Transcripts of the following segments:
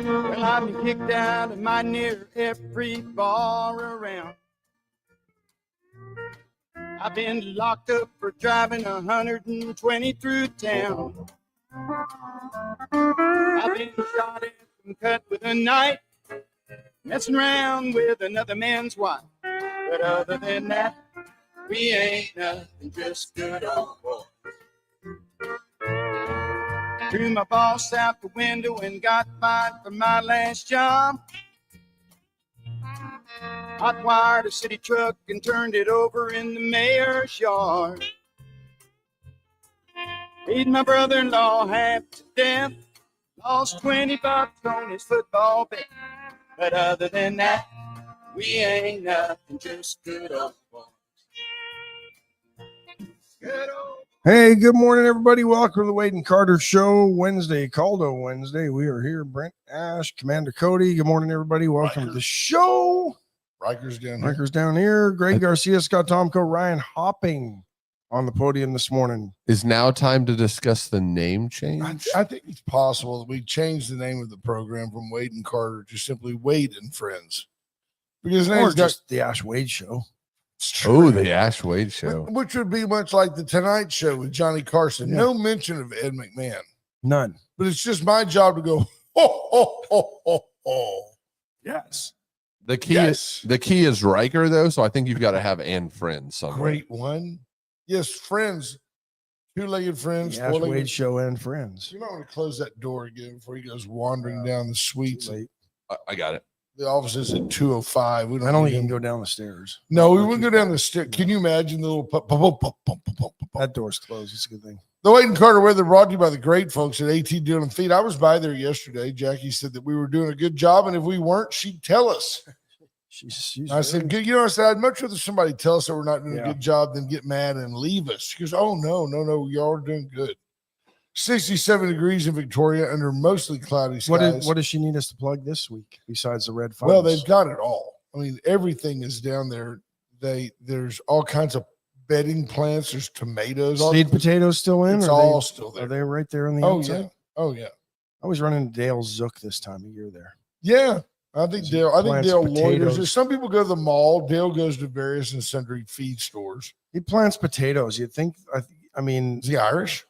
Well, I've been kicked out of my near every bar around. I've been locked up for driving 120 through town. I've been shot at and cut with a knife, messing around with another man's wife. But other than that, we ain't nothing, just good old boys. Threw my boss out the window and got fired for my last job. Hot-wired a city truck and turned it over in the mayor's yard. Beat my brother-in-law half to death. Lost $20 on his football bet. But other than that, we ain't nothing, just good old boys. Good old. Hey, good morning, everybody. Welcome to the Wade and Carter Show, Wednesday, Caldo Wednesday. We are here, Brent, Ash, Commander Cody. Good morning, everybody. Welcome to the show. Riker's down here. Greg Garcia, Scott Tomko, Ryan Hopping on the podium this morning. Is now time to discuss the name change? I think it's possible that we change the name of the program from Wade and Carter to simply Wade and Friends. Because Or name's just the Ash Wade Show. Oh, the Ash Wade Show. Which would be much like the Tonight Show with Johnny Carson. Yeah. No mention of Ed McMahon. None. But it's just my job to go, ho, ho, ho, ho, ho. Yes. The key Yes. is Riker, though, so I think you've got to have and Friends somewhere. Great one. Yes, Friends. Two-legged friends. The Ash Four-legged. Wade Show and Friends. You don't want to close that door again before he goes wandering down the suites. Late. I got it. The office is at 205. We I don't need even him. go down the stairs. No, we wouldn't go down the stairs. Can you imagine the little pop, pop, pop, pop, pop, pop, pop, pop. That door's closed. It's a good thing. The Wade and Carter weather brought to you by the great folks at AT Doing Feet. I was by there yesterday. Jackie said that we were doing a good job, and if we weren't, she'd tell us. She's I said, good. You know, I said, I'd much rather somebody tell us that we're not doing Yeah. a good job than get mad and leave us. She goes, oh, no, y'all are doing good. 67 degrees in Victoria under mostly cloudy skies. What does she need us to plug this week besides the red funds? Well, they've got it all. I mean, everything is down there. There's all kinds of bedding plants. There's tomatoes. Seed potatoes still in? It's Or all they, still Are there. they right there on the Oh, outside? yeah. Oh, yeah. I was running Dale Zook this time of year there. Yeah. I think Dale plants loiters. potatoes. Some people go to the mall. Dale goes to various and sundry feed stores. He plants potatoes. You'd think, I mean, Is he Irish?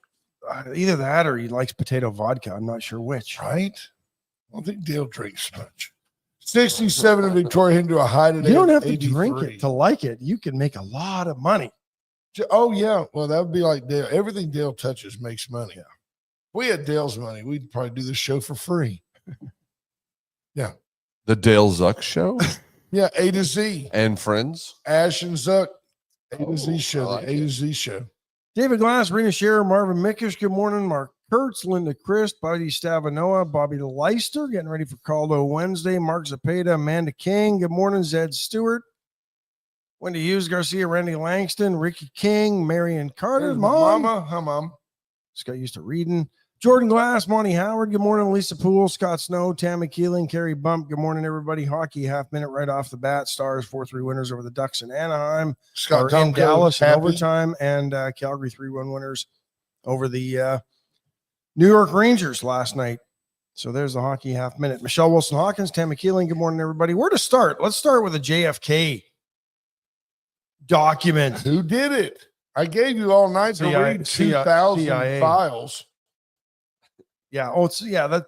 either that or he likes potato vodka. I'm not sure which. Right? I don't think Dale drinks much. 67 in Victoria into a high today. You don't of have to drink 83. it to like it. You can make a lot of money. Oh, yeah. Well, that would be like Dale. Everything Dale touches makes money. Yeah. If we had Dale's money, we'd probably do this show for free. Yeah. The Dale Zuck Show Yeah. A to Z. and Friends. Ash and Zuck. A to Oh, Z show. I like The A to it. Z show. David Glass, Rena Scherer, Marvin Mickish. Good morning. Mark Kurtz, Linda Christ, Buddy Stavanoa, Bobby Leister, getting ready for Caldo Wednesday. Mark Zapata, Amanda King. Good morning. Zed Stewart, Wendy Hughes, Garcia, Randy Langston, Ricky King, Marion Carter, There's Mom. Mama. Hi, Mom. Just got used to reading. Jordan Glass, Monty Howard. Good morning. Lisa Poole, Scott Snow, Tammy Keeling, Carrie Bump. Good morning, everybody. Hockey half minute right off the bat. Stars 4-3 winners over the Ducks in Anaheim. Scott Or in Tomko, Dallas in happy. overtime, and Calgary 3-1 winners over the New York Rangers last night. So there's the hockey half minute. Michelle Wilson Hawkins, Tammy Keeling. Good morning, everybody. Where to start? Let's start with a JFK document. Who did it? I gave you all night to CIA read 2,000 CIA. files. Yeah. Oh, it's that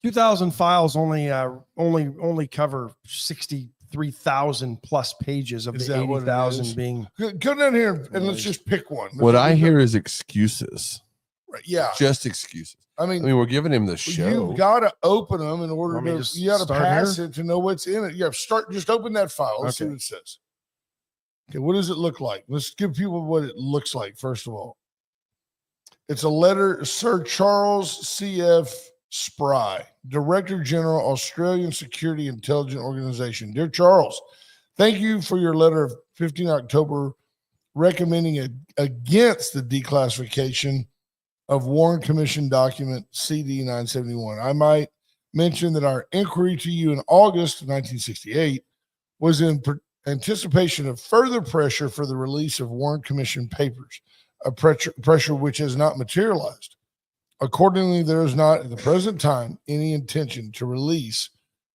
2,000 files only cover 63,000 plus pages of Is the that what it 80,000 is? being. Go down here and let's just pick one. What I hear is excuses. Right, yeah. Just excuses. I I mean, mean, we're giving him the show. you've got to open them in order Want me to, to just you got to start pass here? it to know what's in it. Yeah, just open that file. Let's see Okay. what it says. Okay, what does it look like? Let's give people what it looks like, first of all. It's a letter, Sir Charles C.F. Spry, Director General, Australian Security Intelligence Organization. Dear Charles, thank you for your letter of 15 October recommending against the declassification of Warren Commission document CD 971. I might mention that our inquiry to you in August of 1968 was in anticipation of further pressure for the release of Warren Commission papers, a pressure which has not materialized. Accordingly, there is not at the present time any intention to release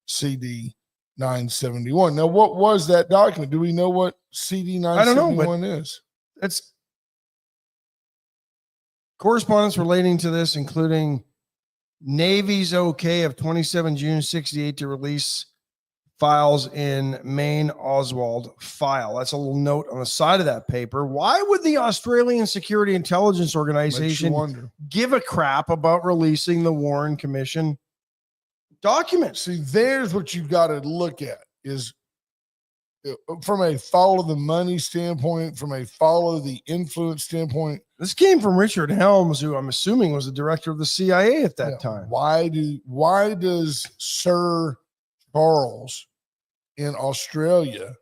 CD 971. Now, what was that document? Do we know what CD 971 is? It's correspondence relating to this, including Navy's okay of 27 June 68 to release files in Maine Oswald file. That's a little note on the side of that paper. Why would the Australian Security Intelligence Organization give a crap about releasing the Warren Commission documents? See, there's what you got to look at is from a follow the money standpoint, from a follow the influence standpoint. This came from Richard Helms, who I'm assuming was the director of the CIA at that time. Why does Sir Charles in Australia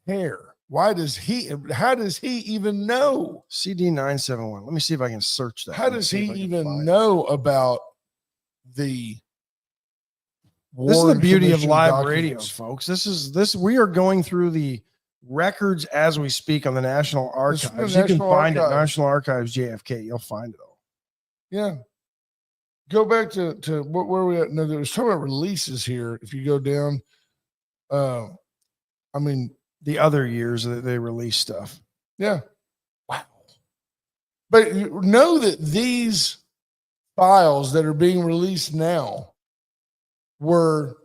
care? How does he even know? CD 971. Let me see if I can search that. How does he even know about the This is the beauty of live radio, documents? folks. We are going through the records as we speak on the National Archives. You can find it, National Archives JFK. You'll find it all. Yeah. Go back to where we at. No, there was talking about releases here. If you go down, I mean, the other years that they released stuff. Yeah. Wow. But you know that these files that are being released now were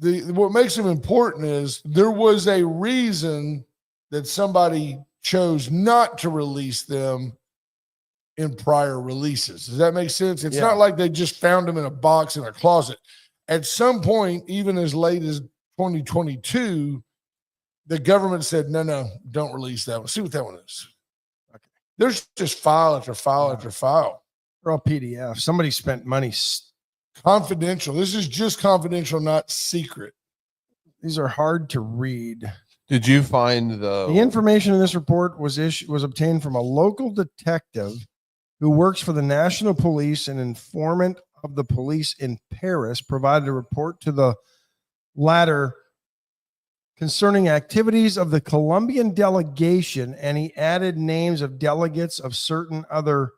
what makes them important is there was a reason that somebody chose not to release them in prior releases. Does that make sense? It's not like they just found them in a box in a closet. At some point, even as late as 2022, the government said, no, don't release that one. See what that one is. Okay. There's just file after file after file. They're all PDF. Somebody spent money. Confidential. This is just confidential, not secret. These are hard to read. Did you find the information in this report was obtained from a local detective who works for the National Police, an informant of the police in Paris, provided a report to the latter concerning activities of the Colombian delegation, and he added names of delegates of certain other.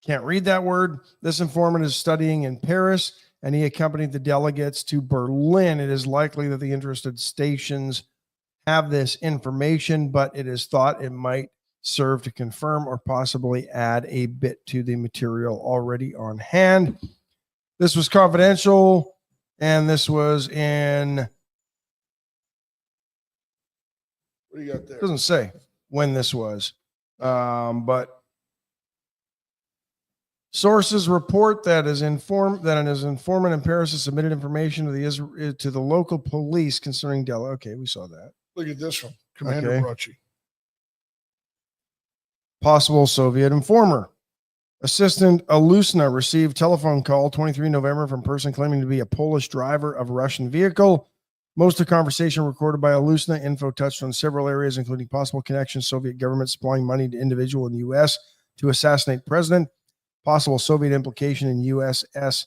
Can't read that word. This informant is studying in Paris, and he accompanied the delegates to Berlin. It is likely that the interested stations have this information, but it is thought it might serve to confirm or possibly add a bit to the material already on hand. This was confidential, and this was in. What do you got there? It doesn't say when this was, but. Sources report that an informant in Paris has submitted information to the local police concerning Della. Okay, we saw that. Look at this one, Commander Bracci. Possible Soviet informer. Assistant Alusna received telephone call 23 November from person claiming to be a Polish driver of a Russian vehicle. Most of the conversation recorded by Alusna. Info touched on several areas, including possible connections, Soviet government supplying money to individual in the U.S. to assassinate president. Possible Soviet implication in USS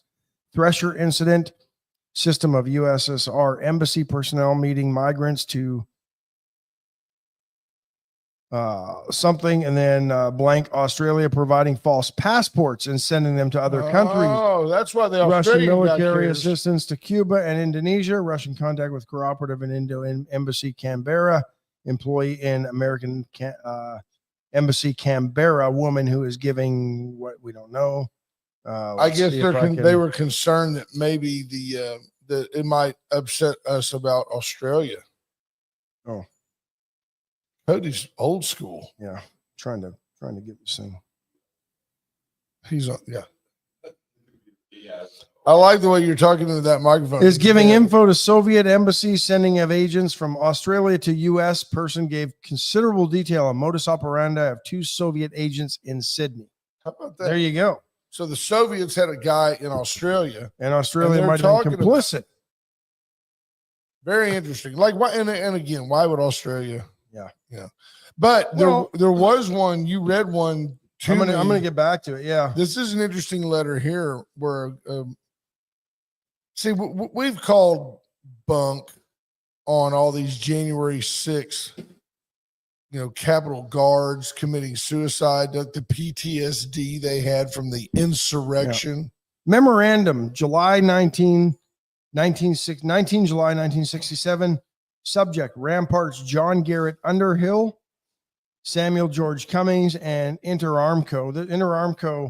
Thresher incident, system of USSR embassy personnel meeting migrants to something, and then blank Australia providing false passports and sending them to other countries. Oh, that's why the Russian military assistance to Cuba and Indonesia, Russian contact with cooperative and Indo embassy Canberra, employee in American Embassy Canberra, woman who is giving what we don't know. I guess they were concerned that maybe that it might upset us about Australia. Oh, Cody's old school. Yeah, trying to get this thing. He's on. Yeah. I like the way you're talking into that microphone. Is giving info to Soviet embassy, sending of agents from Australia to U.S. Person gave considerable detail on modus operandi of 2 Soviet agents in Sydney. How about that? There you go. So the Soviets had a guy in Australia. And Australia might have been complicit. Very interesting. Like, why? And again, why would Australia? Yeah. But there was one, you read one. I'm gonna get back to it. Yeah. This is an interesting letter here where, see, we've called bunk on all these January 6th Capitol guards committing suicide, the PTSD they had from the insurrection. Memorandum, July 19 July 1967. Subject, Ramparts John Garrett Underhill, Samuel George Cummings, and Inter Armco. The Inter Armco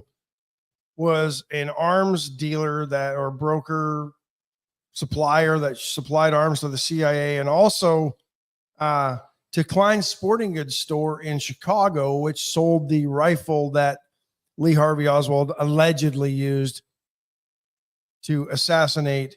was an arms dealer or broker supplier that supplied arms to the CIA, and also to Klein's Sporting Goods store in Chicago, which sold the rifle that Lee Harvey Oswald allegedly used to assassinate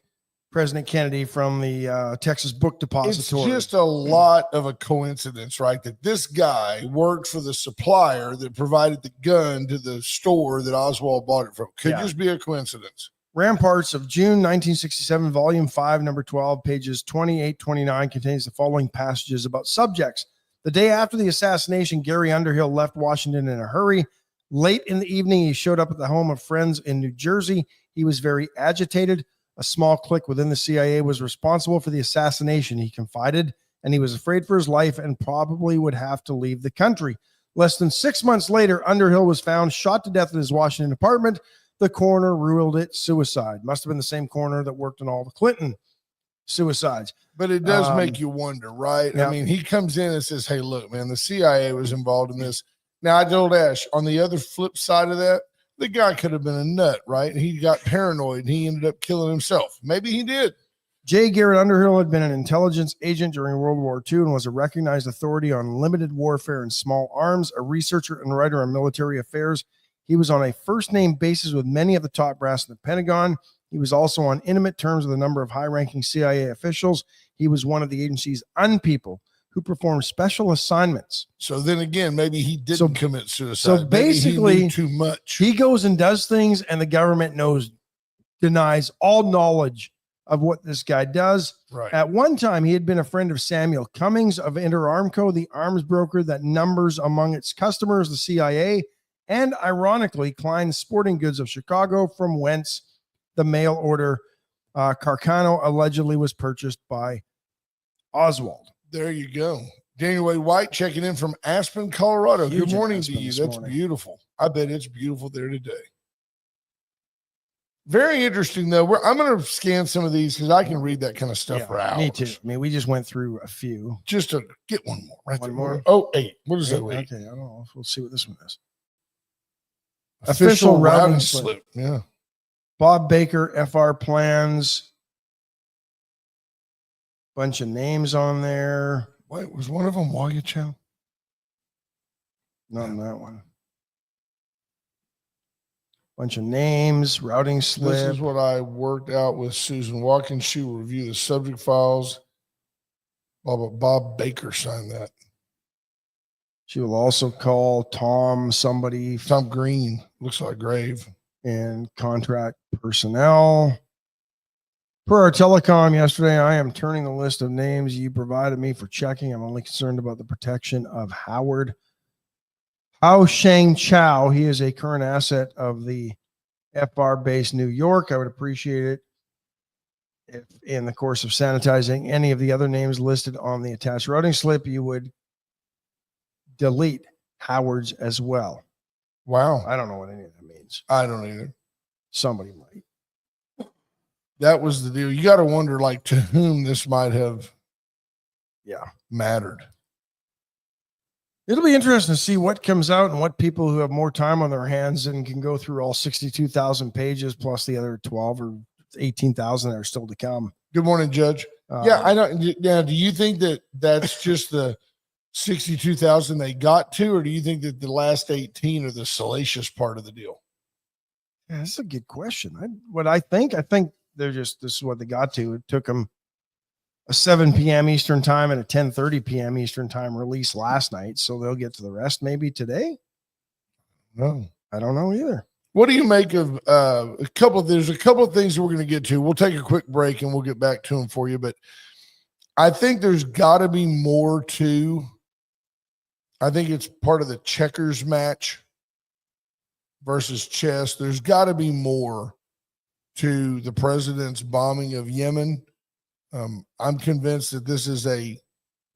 President Kennedy from the Texas Book Depository. It's just a lot of a coincidence, right? That this guy worked for the supplier that provided the gun to the store that Oswald bought it from. Could just be a coincidence. Ramparts of June 1967, Volume 5, Number 12, pages 28-29 contains the following passages about subjects. The day after the assassination, Gary Underhill left Washington in a hurry. Late in the evening, he showed up at the home of friends in New Jersey. He was very agitated. A small clique within the CIA was responsible for the assassination, he confided, and he was afraid for his life and probably would have to leave the country. Less than 6 months later, Underhill was found shot to death in his Washington apartment. The coroner ruled it suicide. Must have been the same coroner that worked on all the Clinton suicides. But it does make you wonder, right? Yeah. I mean, he comes in and says, hey, look, man, the CIA was involved in this. Now, I told Ash, on the other flip side of that, the guy could have been a nut, right? He got paranoid and he ended up killing himself. Maybe he did. J. Garrett Underhill had been an intelligence agent during World War II and was a recognized authority on limited warfare and small arms, a researcher and writer on military affairs. He was on a first-name basis with many of the top brass in the Pentagon. He was also on intimate terms with a number of high-ranking CIA officials. He was one of the agency's unpeople who performed special assignments. So then again, maybe he didn't commit suicide. So basically, he knew too much. He goes and does things, and the government denies all knowledge of what this guy does. Right. At one time, he had been a friend of Samuel Cummings of Inter Armco, the arms broker that numbers among its customers the CIA, and ironically, Klein's Sporting Goods of Chicago, from whence the mail order Carcano allegedly was purchased by Oswald. There you go. Daniel Wade White checking in from Aspen, Colorado. Huge Good morning Aspen to you. this That's morning. beautiful. I bet it's beautiful there today. Very interesting, though. I'm going to scan some of these because I can read that kind of stuff for hours. Me too. I mean, we just went through a few. Just to get one more. Right One there. more? Oh, 8. What is that? Okay, Eight? I don't know. We'll see what this one is. Official routing routing slip. slip. Yeah. Bob Baker, FR Plans. Bunch of names on there. Wait, was one of them Wagyu Chow? Not on that one. Bunch of names, routing slip. This is what I worked out with Susan Watkins. She will review the subject files. Bob Baker signed that. She will also call Tom Green. Looks like grave. and contract personnel. Per our telecom yesterday, I am turning the list of names you provided me for checking. I'm only concerned about the protection of Howard Hao Sheng Chow. He is a current asset of the FR base New York. I would appreciate it if in the course of sanitizing any of the other names listed on the attached routing slip, you would delete Howard's as well. Wow. I don't know what any of that means. I don't either. Somebody might. That was the deal. You got to wonder, like, to whom this might have mattered. It'll be interesting to see what comes out and what people who have more time on their hands and can go through all 62,000 pages plus the other 12 or 18,000 that are still to come. Good morning, Judge. I don't. Yeah, do you think that that's just the 62,000 they got to, or do you think that the last 18 are the salacious part of the deal? Yeah, that's a good question. I think they're just, this is what they got to. It took them a 7 p.m. Eastern time and a 10:30 p.m. Eastern time release last night. So they'll get to the rest maybe today. No, I don't know either. What do you make of there's a couple of things that we're going to get to. We'll take a quick break and we'll get back to them for you. But I think there's got to be more to, I think it's part of the checkers match versus chess. There's got to be more to the president's bombing of Yemen. I'm convinced that this is a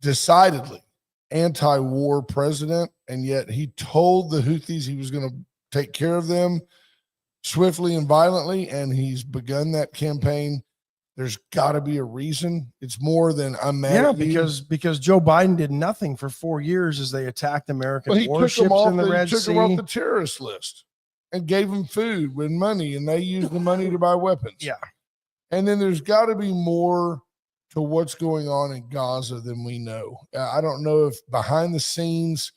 decidedly anti-war president, and yet he told the Houthis he was going to take care of them swiftly and violently, and he's begun that campaign. There's got to be a reason. It's more than I'm mad at you. because Joe Biden did nothing for 4 years as they attacked American Well, he warships in the Red took Sea. them off the terrorist list and gave them food with money, and they used the money to buy weapons. Yeah. And then there's got to be more to what's going on in Gaza than we know. I don't know if behind the scenes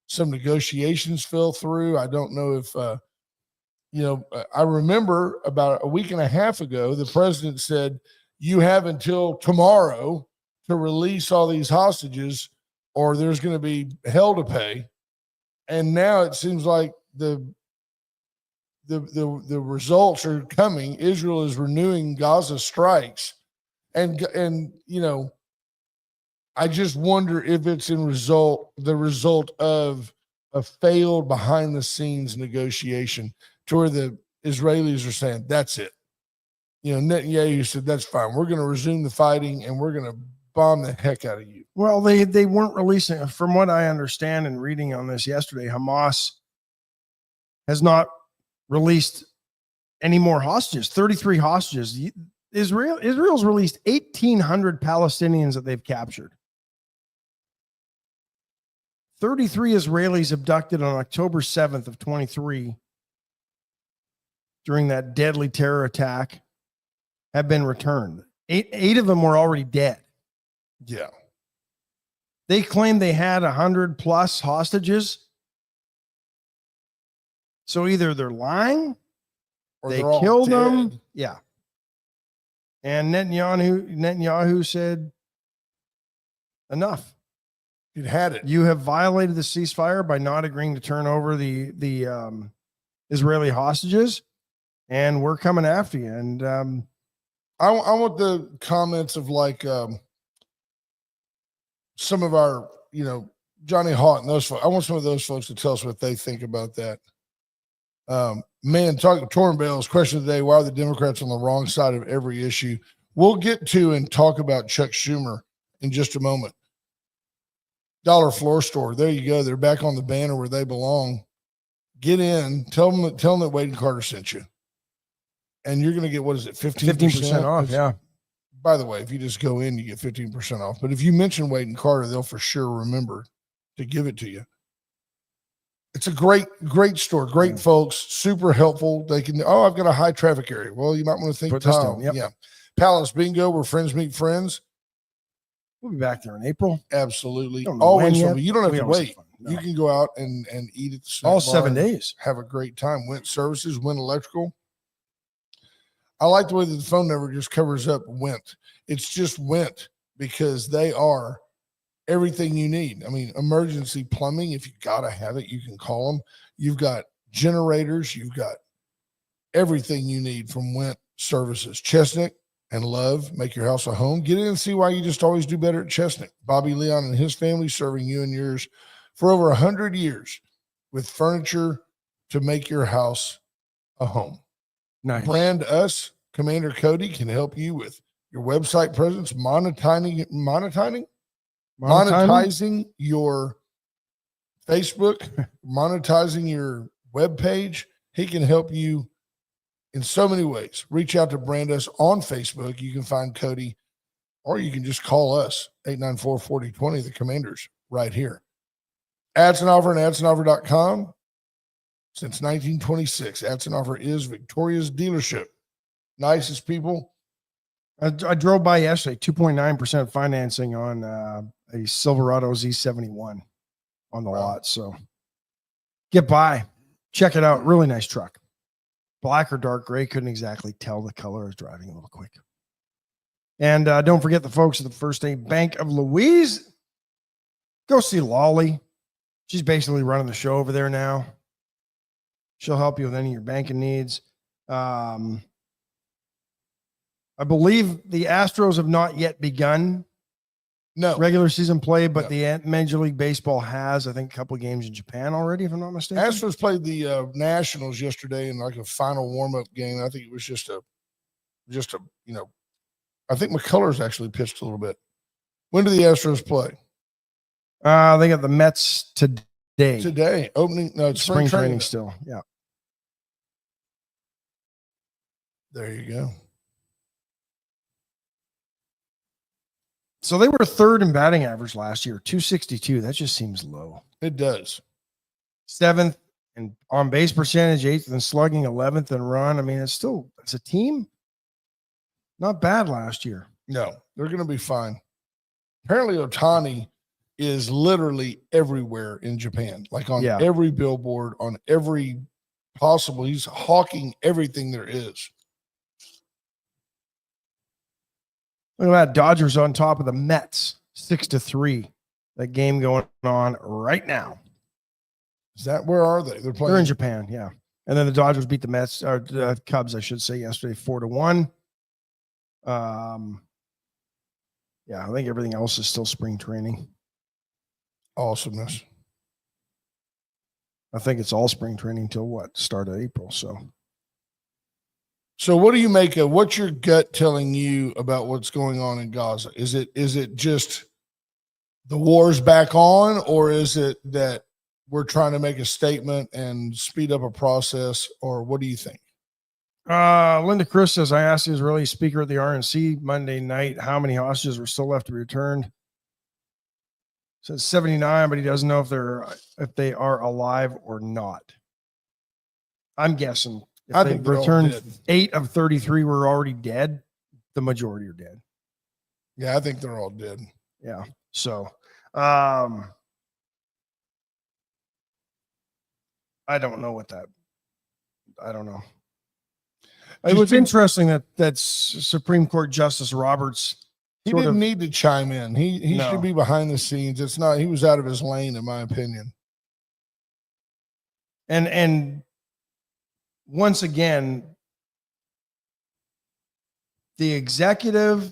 some negotiations fell through. I don't know if, I remember about a week and a half ago, the president said, you have until tomorrow to release all these hostages or there's going to be hell to pay. And now it seems like the results are coming. Israel is renewing Gaza strikes. And I just wonder if it's the result of a failed behind the scenes negotiation to where the Israelis are saying, that's it. Netanyahu said, that's fine. We're going to resume the fighting and we're going to bomb the heck out of you. Well, they weren't releasing, from what I understand and reading on this yesterday, Hamas has not released any more hostages, 33 hostages. Israel's released 1,800 Palestinians that they've captured. 33 Israelis abducted on October 7th of 23 during that deadly terror attack have been returned. Eight of them were already dead. Yeah. They claimed they had 100 plus hostages. So either they're lying or they killed them. Yeah. And Netanyahu said, enough. You'd had it. You have violated the ceasefire by not agreeing to turn over the Israeli hostages, and we're coming after you. And I want the comments of some of our, Johnny Haught and those folks. I want some of those folks to tell us what they think about that. Talking Torn Bales, question of the day, why are the Democrats on the wrong side of every issue? We'll get to and talk about Chuck Schumer in just a moment. Dollar Floor Store, there you go. They're back on the banner where they belong. Get in, tell them that Wade and Carter sent you. And you're going to get, what is it, 15% off, yeah. By the way, if you just go in, you get 15% off. But if you mention Wade and Carter, they'll for sure remember to give it to you. It's a great store. Great folks, super helpful. They can, I've got a high traffic area. Well, you might want to think tile. Yep. Yeah. Palace Bingo, where friends meet friends. We'll be back there in April. Absolutely. Don't know Always when fun. You don't have to wait. No. You can go out and eat at the snack all bar 7 days. Have a great time. Went Services, Went Electrical. I like the way that the phone number just covers up Went. It's just Went because they are everything you need. I mean, emergency plumbing, if you got to have it, you can call them. You've got generators. You've got everything you need from Went Services. Chestnut and Love, make your house a home. Get in and see why you just always do better at Chestnut. Bobby Leon and his family serving you and yours for over 100 years with furniture to make your house a home. Nice. Brand Us, Commander Cody can help you with your website presence, monetizing your Facebook, monetizing your web page. He can help you in so many ways. Reach out to Brand Us on Facebook. You can find Cody, or you can just call us, 894-4020, the Commanders, right here. Ads and Offer and adsandoffer.com. Since 1926, Ads and Offer is Victoria's dealership. Nicest people. I drove by yesterday, 2.9% financing on a Silverado Z71 on the lot. So get by, check it out. Really nice truck. Black or dark gray. Couldn't exactly tell the color. I was driving a little quick. And don't forget the folks at the First Aid Bank of Louise. Go see Lolly. She's basically running the show over there now. She'll help you with any of your banking needs. I believe the Astros have not yet begun regular season play, but the Major League Baseball has, I think, a couple of games in Japan already, if I'm not mistaken. Astros played the Nationals yesterday in like a final warm-up game. I think it was just a, I think McCullers actually pitched a little bit. When do the Astros play? They got the Mets today. Today, opening, no, it's Spring training still. Yeah. There you go. So they were third in batting average last year, 262. That just seems low. It does. Seventh and on base percentage, eighth and slugging, 11th and run. I mean, it's a team. Not bad last year. No, they're going to be fine. Apparently, Ohtani is literally everywhere in Japan, like on every billboard, on every possible. He's hawking everything there is. Look at that. Dodgers on top of the Mets, 6-3. That game going on right now. Is that where are they? They're playing. They're in Japan, yeah. And then the Dodgers beat the Mets, or the Cubs, I should say, yesterday, 4-1. Yeah, I think everything else is still spring training. Awesomeness. I think it's all spring training till what? Start of April. So what do you make of what's your gut telling you about what's going on in Gaza? Is it just the war's back on, or is it that we're trying to make a statement and speed up a process, or what do you think? Linda Chris says, I asked the Israeli speaker at the RNC Monday night how many hostages were still left to be returned. Says 79, but he doesn't know if they are alive or not. I'm guessing if they returned 8 of 33 were already dead, the majority are dead. Yeah, I think they're all dead. Yeah. So I don't know I don't know. It was interesting that Supreme Court Justice Roberts. He didn't need to chime in. He should be behind the scenes. It's not. He was out of his lane, in my opinion. And once again, the executive,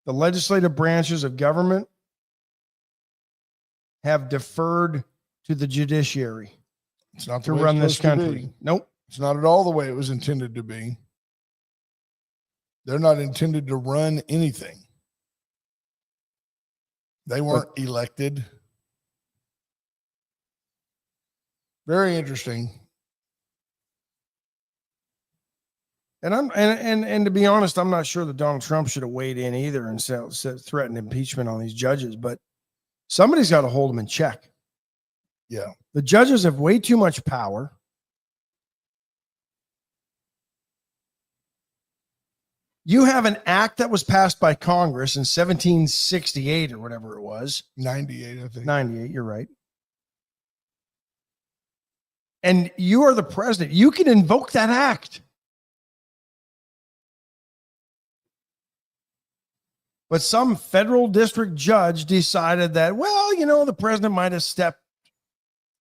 the legislative branches of government have deferred to the judiciary. It's not to run this country. Nope. It's not at all the way it was intended to be. They're not intended to run anything. They weren't elected. Very interesting. And to be honest, I'm not sure that Donald Trump should have weighed in either and threatened impeachment on these judges, but somebody's got to hold them in check. Yeah. The judges have way too much power. You have an act that was passed by Congress in 1768 or whatever it was. 98, I think. 98, you're right. And you are the president. You can invoke that act. But some federal district judge decided that, well, the president might have stepped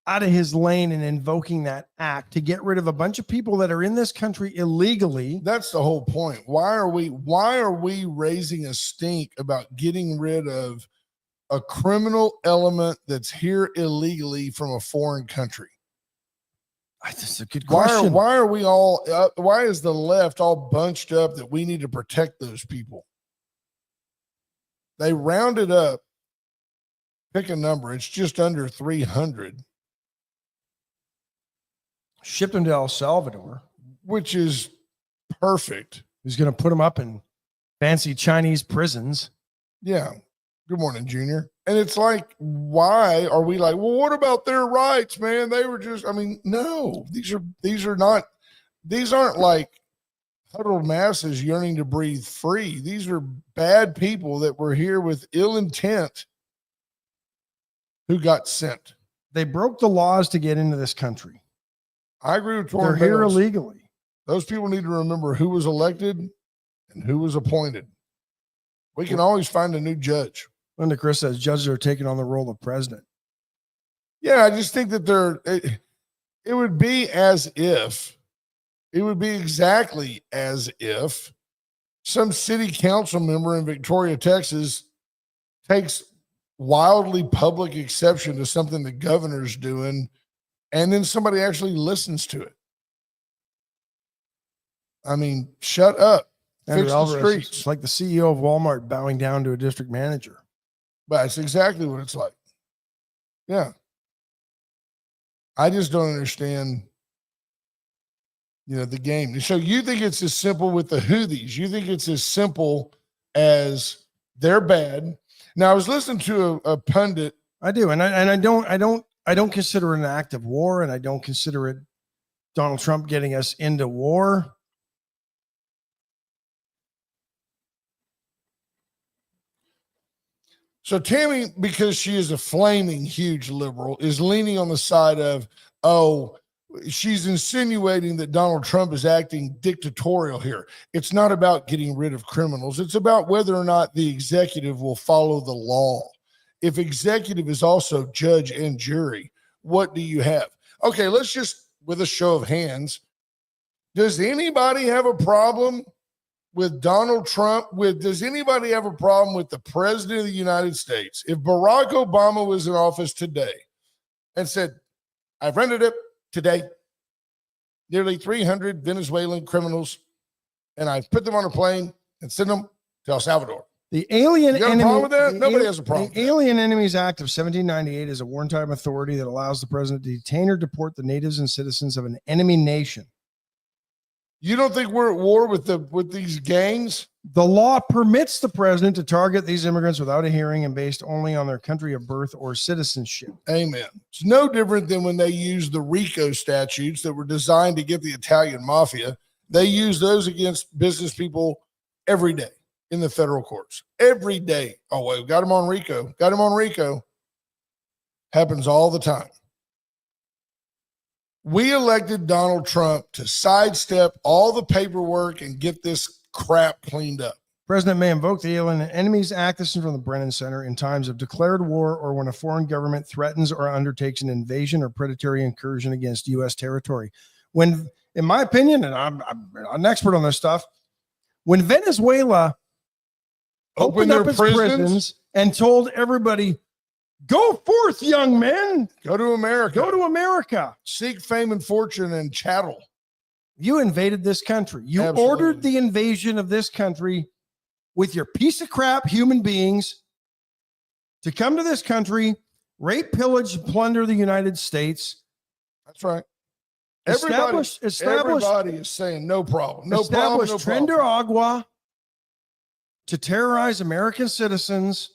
out of his lane in invoking that act to get rid of a bunch of people that are in this country illegally. That's the whole point. Why are we raising a stink about getting rid of a criminal element that's here illegally from a foreign country? That's a good question. Why are we all, why is the left all bunched up that we need to protect those people? They rounded up, pick a number, it's just under 300. Shipped them to El Salvador, which is perfect. He's going to put them up in fancy Chinese prisons. Yeah. Good morning, Junior. And it's like, why are we like, well, what about their rights, man? They were just, no, these aren't like huddled masses yearning to breathe free. These are bad people that were here with ill intent who got sent. They broke the laws to get into this country. I agree with They're here illegally. Those people need to remember who was elected and who was appointed. We can always find a new judge. Linda Chris says judges are taking on the role of president. Yeah, I just think that it would be exactly as if some city council member in Victoria, Texas takes wildly public exception to something the governor's doing, and then somebody actually listens to it. Shut up. Fix the streets. It's like the CEO of Walmart bowing down to a district manager. That's exactly what it's like. Yeah. I just don't understand, the game. So you think it's as simple with the Houthis? You think it's as simple as they're bad? Now, I was listening to a pundit. I do, and I don't consider it an act of war, and I don't consider it Donald Trump getting us into war. So Tammy, because she is a flaming huge liberal, is leaning on the side of, she's insinuating that Donald Trump is acting dictatorial here. It's not about getting rid of criminals. It's about whether or not the executive will follow the law. If executive is also judge and jury, what do you have? Okay, let's just, with a show of hands, does anybody have a problem with Donald Trump? Does anybody have a problem with the president of the United States? If Barack Obama was in office today and said, I've rented it today, nearly 300 Venezuelan criminals, and I put them on a plane and sent them to El Salvador. The Alien You got a problem with that? Nobody has a problem. The Alien Enemies Act of 1798 is a wartime authority that allows the president to detain or deport the natives and citizens of an enemy nation. You don't think we're at war with these gangs? The law permits the president to target these immigrants without a hearing and based only on their country of birth or citizenship. Amen. It's no different than when they used the RICO statutes that were designed to get the Italian mafia. They use those against business people every day in the federal courts. Every day. Oh, wait, got him on RICO. Got him on RICO. Happens all the time. We elected Donald Trump to sidestep all the paperwork and get this crap cleaned up. President may invoke the Alien Enemies Act, this is from the Brennan Center, in times of declared war or when a foreign government threatens or undertakes an invasion or predatory incursion against U.S. territory. When, in my opinion, and I'm an expert on this stuff, when Venezuela opened up its prisons and told everybody, go forth, young men. Go to America. Go to America. Seek fame and fortune and chattel. You invaded this country. You Absolutely. ordered the invasion of this country with your piece of crap human beings to come to this country, rape, pillage, plunder the United States. That's right. Everybody is saying no problem. No problem. Establish No Tren problem. Agua to terrorize American citizens.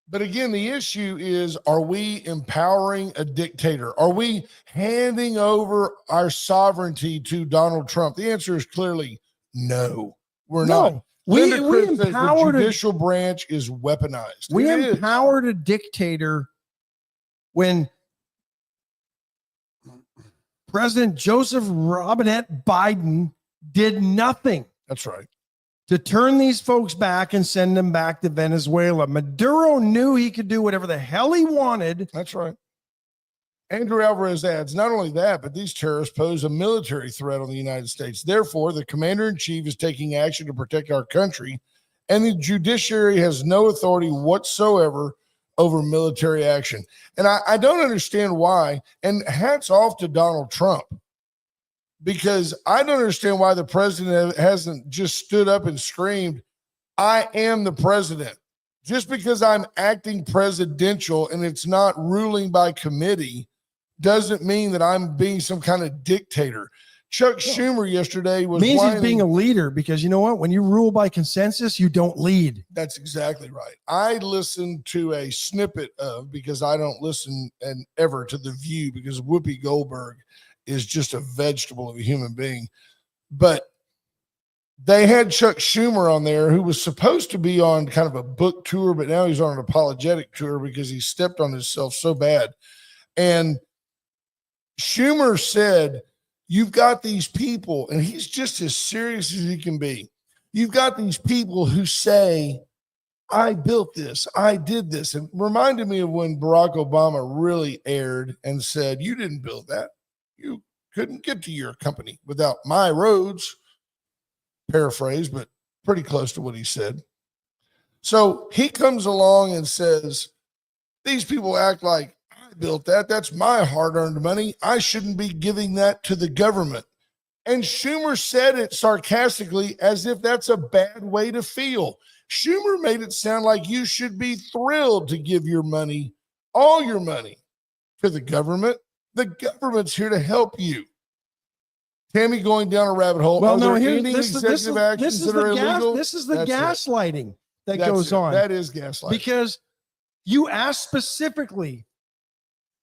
But again, the issue is, are we empowering a dictator? Are we handing over our sovereignty to Donald Trump? The answer is clearly no. We're not. We Chris says empowered the judicial branch is weaponized. We It is. empowered a dictator when President Joseph Robinette Biden did nothing. That's right. To turn these folks back and send them back to Venezuela. Maduro knew he could do whatever the hell he wanted. That's right. Andrew Alvarez adds, not only that, but these terrorists pose a military threat on the United States. Therefore, the commander-in-chief is taking action to protect our country, and the judiciary has no authority whatsoever over military action. And I don't understand why, and hats off to Donald Trump, because I don't understand why the president hasn't just stood up and screamed, I am the president. Just because I'm acting presidential and it's not ruling by committee doesn't mean that I'm being some kind of dictator. Chuck Schumer yesterday was means he's being a leader, because you know what? When you rule by consensus, you don't lead. That's exactly right. I listened to a snippet of, because I don't listen and ever to The View, because Whoopi Goldberg is just a vegetable of a human being. But they had Chuck Schumer on there, who was supposed to be on kind of a book tour, but now he's on an apologetic tour because he stepped on himself so bad. And Schumer said, you've got these people, and he's just as serious as he can be. You've got these people who say, I built this, I did this. And reminded me of when Barack Obama really aired and said, you didn't build that. You couldn't get to your company without my roads. Paraphrase, but pretty close to what he said. So he comes along and says, these people act like I built that. That's my hard-earned money. I shouldn't be giving that to the government. And Schumer said it sarcastically as if that's a bad way to feel. Schumer made it sound like you should be thrilled to give your money, all your money, to the government. The government's here to help you. Tammy going down a rabbit hole. Well, Are no, there here, any this executive actions that are illegal? This is the That's it. gaslighting that That's goes it. on. That is gaslighting. Because you asked specifically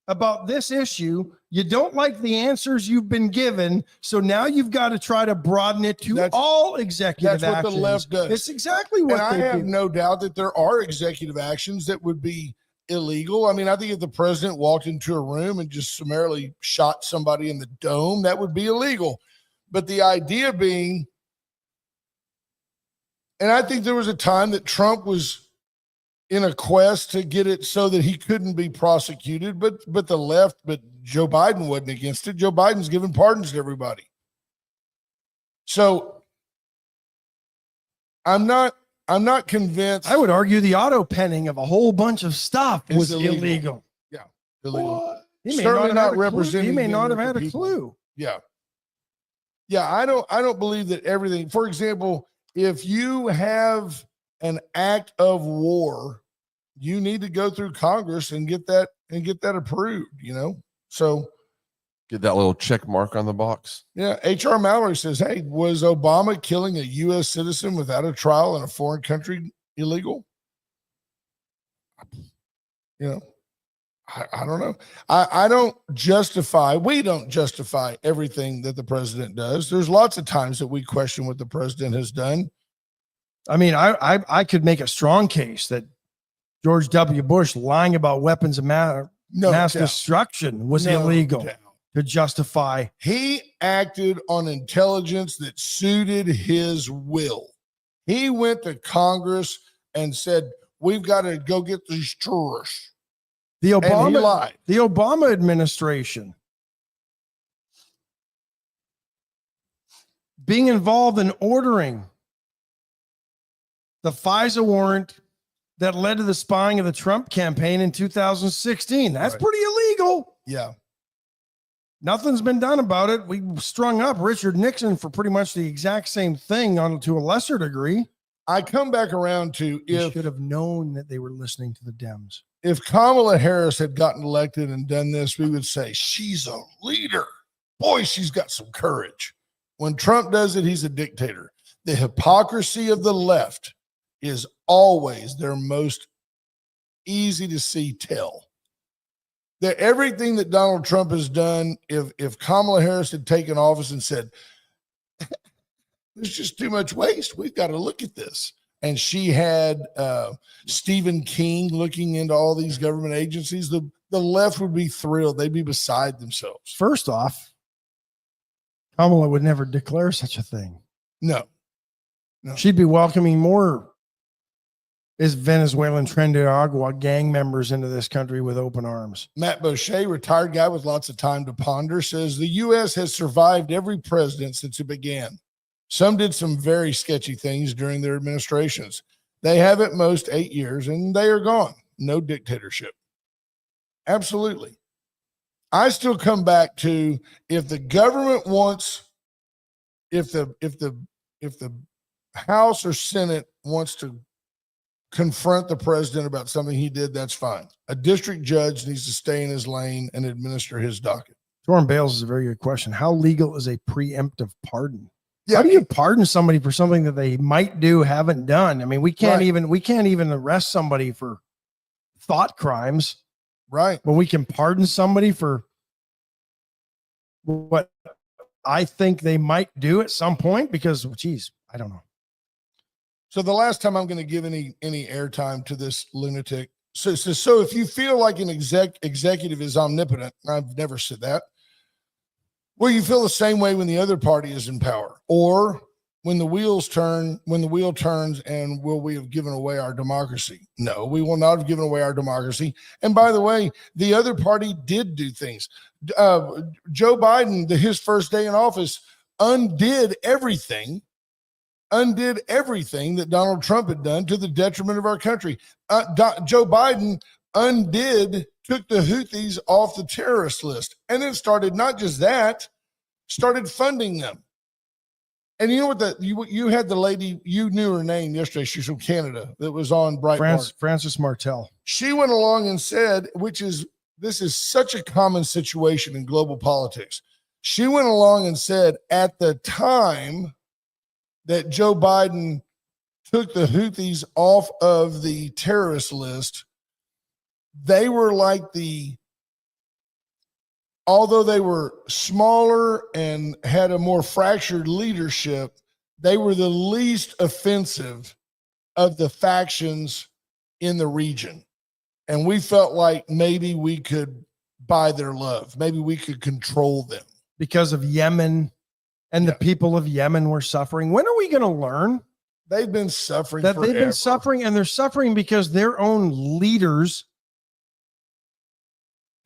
about this issue. You don't like the answers you've been given. So now you've got to try to broaden it to all executive that's what actions. the left does. It's exactly what And I they have do. no doubt that there are executive actions that would be illegal. I mean, I think if the president walked into a room and just summarily shot somebody in the dome, that would be illegal. But the idea being, and I think there was a time that Trump was in a quest to get it so that he couldn't be prosecuted, but the left, but Joe Biden wasn't against it. Joe Biden's giving pardons to everybody. So I'm not convinced. I would argue the auto penning of a whole bunch of stuff It's was illegal. illegal. Yeah, illegal. He may Certainly not have had not a clue. representing He may the not have American had a people. clue. Yeah. Yeah, I don't believe that everything. For example, if you have an act of war, you need to go through Congress and get that approved, you know? So Get that little check mark on the box. yeah, H.R. Mallory says, hey, was Obama killing a U.S. citizen without a trial in a foreign country illegal? You know, I don't know. I don't justify, we don't justify everything that the president does. There's lots of times that we question what the president has done. I mean, I could make a strong case that George W. Bush lying about weapons of mass destruction was illegal to justify. He acted on intelligence that suited his will. He went to Congress and said, we've got to go get these terrorists. The And he lied. Obama administration being involved in ordering the FISA warrant that led to the spying of the Trump campaign in 2016. That's Right. pretty illegal. Yeah. Nothing's been done about it. We strung up Richard Nixon for pretty much the exact same thing to a lesser degree. I come back around to You should have known that they were listening to the Dems. if Kamala Harris had gotten elected and done this, we would say she's a leader. Boy, she's got some courage. When Trump does it, he's a dictator. The hypocrisy of the left is always their most easy to see tell. That everything that Donald Trump has done, if Kamala Harris had taken office and said, there's just too much waste, we've got to look at this. And she had Stephen King looking into all these government agencies, the left would be thrilled. They'd be beside themselves. First off, Kamala would never declare such a thing. No. She'd be welcoming more Venezuelan Trinidad gang members into this country with open arms. Matt Boucher, retired guy with lots of time to ponder, says the U.S. has survived every president since it began. Some did some very sketchy things during their administrations. They have at most 8 years and they are gone. No dictatorship. Absolutely. I still come back to if the government wants, if the House or Senate wants to confront the president about something he did, that's fine. A district judge needs to stay in his lane and administer his docket. Torrin Bales is a very good question. How legal is a preemptive pardon? Yeah. How do you pardon somebody for something that they might do, haven't done? I mean, we can't even arrest somebody for thought crimes, Right. but we can pardon somebody for what I think they might do at some point because, geez, I don't know. So the last time I'm going to give any airtime to this lunatic. So if you feel like an executive is omnipotent, I've never said that. Well, you feel the same way when the other party is in power, or when the wheel turns, and will we have given away our democracy? No, we will not have given away our democracy. And by the way, the other party did do things. Joe Biden, his first day in office, undid everything that Donald Trump had done to the detriment of our country. Joe Biden took the Houthis off the terrorist list, and then started not just that, started funding them. And you know what? You had the lady, you knew her name yesterday. She's from Canada that was on Breitbart. Frances Martel. She went along and said, this is such a common situation in global politics. She went along and said at the time that Joe Biden took the Houthis off of the terrorist list, they were like although they were smaller and had a more fractured leadership, they were the least offensive of the factions in the region. And we felt like maybe we could buy their love. Maybe we could control them. Because of Yemen and the people of Yemen were suffering. When are we going to learn they've been suffering that forever. They've been suffering, and they're suffering because their own leaders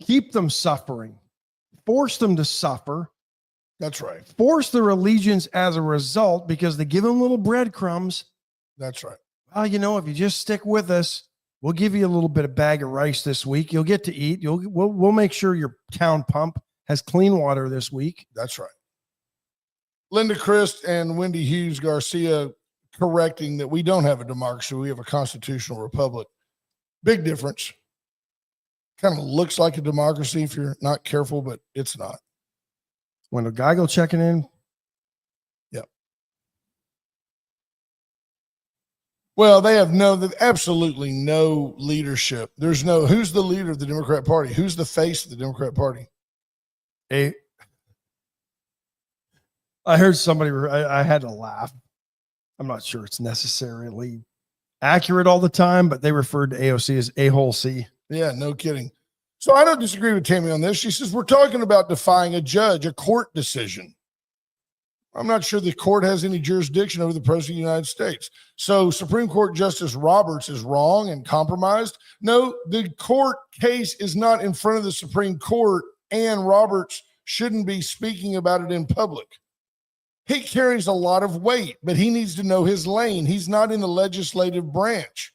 keep them suffering, force them to suffer. That's right. Force their allegiance as a result because they give them little breadcrumbs. That's right. Well, if you just stick with us, we'll give you a little bit of bag of rice this week. You'll get to eat. We'll make sure your town pump has clean water this week. That's right. Linda Christ and Wendy Hughes Garcia correcting that we don't have a democracy. We have a constitutional republic. Big difference. Kind of looks like a democracy if you're not careful, but it's not. Wendell Geigel checking in. Yep. Well, they have absolutely no leadership. There's who's the leader of the Democrat Party? Who's the face of the Democrat Party? I heard somebody, I had to laugh. I'm not sure it's necessarily accurate all the time, but they referred to AOC as a-hole C. Yeah, no kidding. So I don't disagree with Tammy on this. She says, we're talking about defying a judge, a court decision. I'm not sure the court has any jurisdiction over the president of the United States. So Supreme Court Justice Roberts is wrong and compromised. No, the court case is not in front of the Supreme Court, and Roberts shouldn't be speaking about it in public. He carries a lot of weight, but he needs to know his lane. He's not in the legislative branch.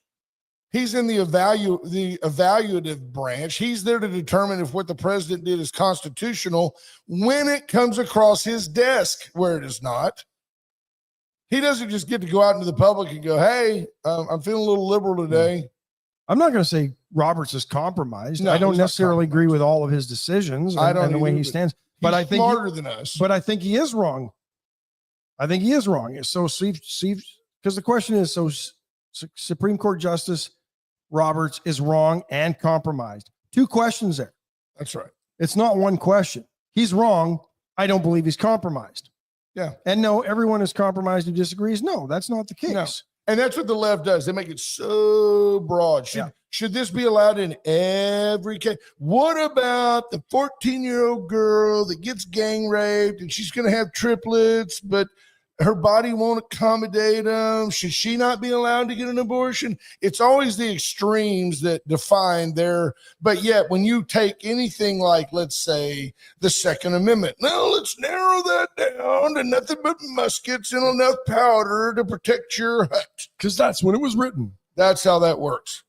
He's in the evaluative branch. He's there to determine if what the president did is constitutional when it comes across his desk, where it is not. He doesn't just get to go out into the public and go, hey, I'm feeling a little liberal today. I'm not going to say Roberts is compromised. No, I don't he's not necessarily agree with all of his decisions and the way he stands. But I think smarter than us. But I think he is wrong. I think he is wrong. So see, because the question is, so Supreme Court Justice Roberts is wrong and compromised. Two questions there. That's right. It's not one question. He's wrong. I don't believe he's compromised. Yeah. And no, everyone is compromised who disagrees. No, that's not the case. No. And that's what the left does. They make it so broad. Should this be allowed in every case? What about the 14-year-old girl that gets gang raped and she's going to have triplets, but her body won't accommodate them? Should she not be allowed to get an abortion? It's always the extremes that define but yet when you take anything like, let's say, the Second Amendment, no, let's narrow that down to nothing but muskets and enough powder to protect your hut. Because that's when it was written. That's how that works.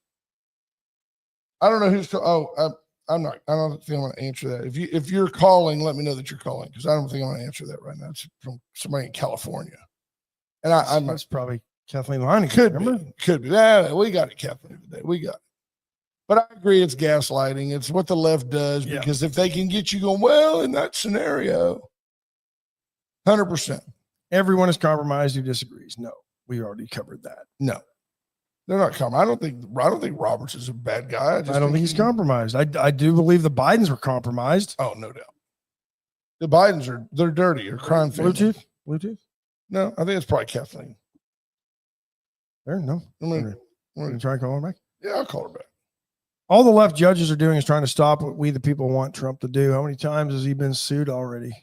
I don't know who's I don't think I'm going to answer that. If you're calling, let me know that you're calling, because I don't think I'm going to answer that right now. It's from somebody in California, and that's probably Kathleen Lining. Could be. We got it, Kathleen, today. We got it. But I agree, it's gaslighting. It's what the left does, because if they can get you going, well, in that scenario, 100%. Everyone is compromised who disagrees. No, we already covered that. No. They're not compromised. I don't think Roberts is a bad guy. I don't think he's compromised. I do believe the Bidens were compromised. Oh, no doubt. The Bidens they're dirty or crime family. Bluetooth? No, I think it's probably Kathleen. There, no. I'm going to try and call her back. Yeah, I'll call her back. All the left judges are doing is trying to stop what we the people want Trump to do. How many times has he been sued already?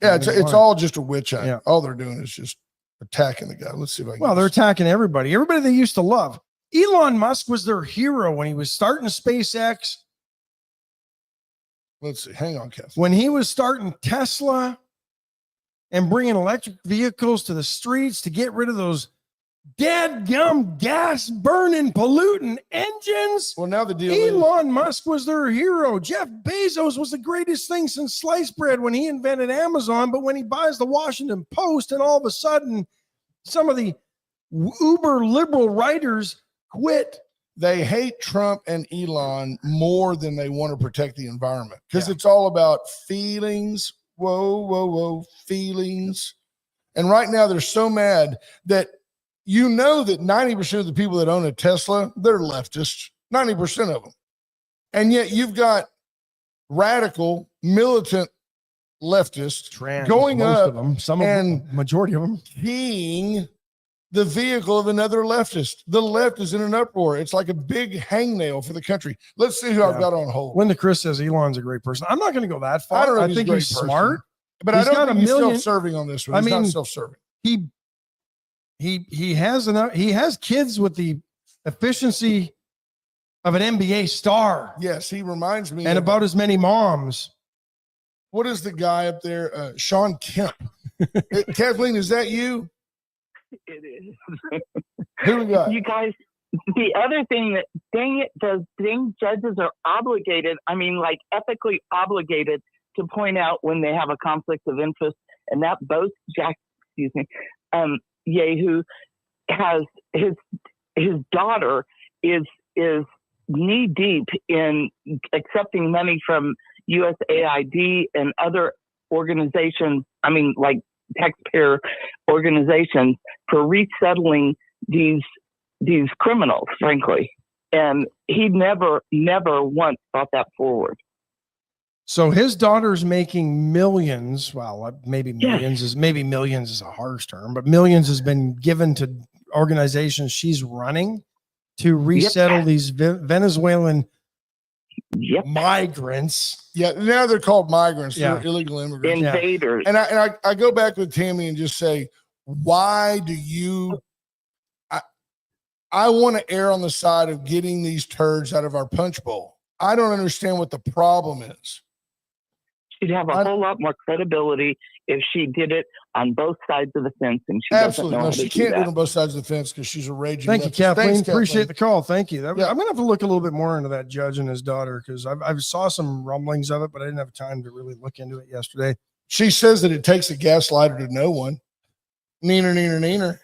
Yeah, it's all just a witch hunt. Yeah. All they're doing is just attacking the guy. Let's see if I can. Well, they're attacking everybody they used to love. Elon Musk was their hero when he was starting SpaceX. Let's see. Hang on, Kathleen. When he was starting Tesla and bringing electric vehicles to the streets to get rid of those Dadgum gas burning polluting engines. Well, now the deal is, Elon Musk was their hero. Jeff Bezos was the greatest thing since sliced bread when he invented Amazon. But when he buys the Washington Post, and all of a sudden, some of the uber liberal writers quit. they hate Trump and Elon more than they want to protect the environment, because Yeah. it's all about feelings. Whoa, feelings. And right now they're so mad that that 90% of the people that own a Tesla, they're leftists, 90% of them. And yet you've got radical, militant leftists Trans, going most up of them, some of and them, majority of them. keying the vehicle of another leftist. The left is in an uproar. It's like a big hangnail for the country. Let's see who I've Yeah. got on hold. Linda Chris says Elon's a great person. I'm not going to go that far. I don't know if I he's think a great he's person. smart. But He's I got don't a think he's million- self-serving on this one. I He's not mean, self-serving. He has kids with the efficiency of an NBA star Yes, he reminds me and of, about as many moms. what is the guy up there? Sean Kemp. Kathleen, is that you? It is. Who we got? You guys, the other thing that, those judges are obligated, like ethically obligated to point out when they have a conflict of interest, and that both Yehu has his daughter is knee deep in accepting money from USAID and other organizations, like taxpayer organizations, for resettling these criminals, frankly. And he never once brought that forward. So his daughter's making millions. Well, maybe millions is a harsh term, but millions has been given to organizations she's running to resettle these Venezuelan migrants. Yeah, now they're called migrants. Yeah. They're illegal immigrants. Invaders. And I go back with Tammy and just say, why do you? I want to err on the side of getting these turds out of our punch bowl. I don't understand what the problem is. She'd have a whole lot more credibility if she did it on both sides of the fence, and she Absolutely. doesn't know No, how she to do can't do that. it on both sides of the fence because she's a raging Thank you, leftist. Kathleen. Thanks, Appreciate the call. Thank you. Yeah. I'm going to have to look a little bit more into that judge and his daughter, because I saw some rumblings of it, but I didn't have time to really look into it yesterday. She says that it takes a gaslighter to know one. Neener.